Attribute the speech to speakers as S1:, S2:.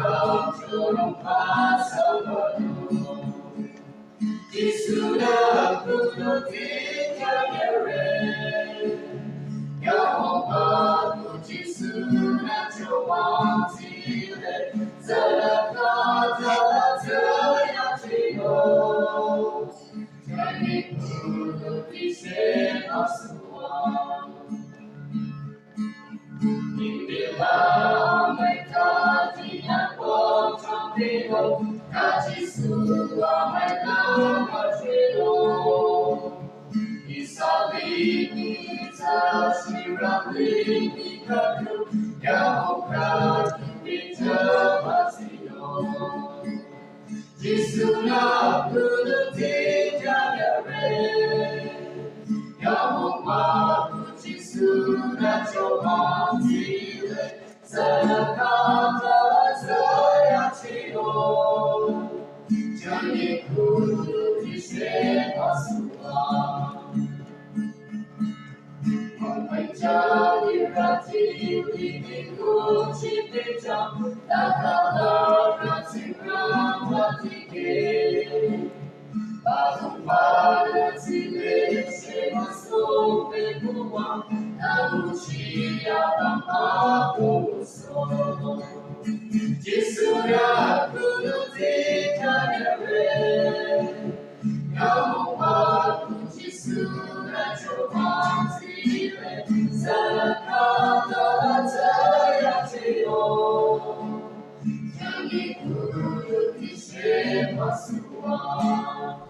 S1: 영주로 파서버려 지수나 구도 뒤켜내래 영원하고 지수나 조망지래 살아가자 저야지요 저기 구도 빛의 마수와 인빌라움을 가지냐 꼼짝비로 가지수와 말나가지로 이사비니 자시라비니 가두 야호가 비자마시요 지수나 구두 뒤자야래 영웅과 지수나 조망지래 살아가자 서야지요 저기 구두 빛의 마수와 황팔자리라 지리니 구치대자 나가라라 지가와 지게 바동바를 지내 세마속 배구와 나무시야 담하고서 지수야 구두지 자녀래 영웅과 지수나 조망지래 살아가다 자야지요 저기 구두 빛의 마수와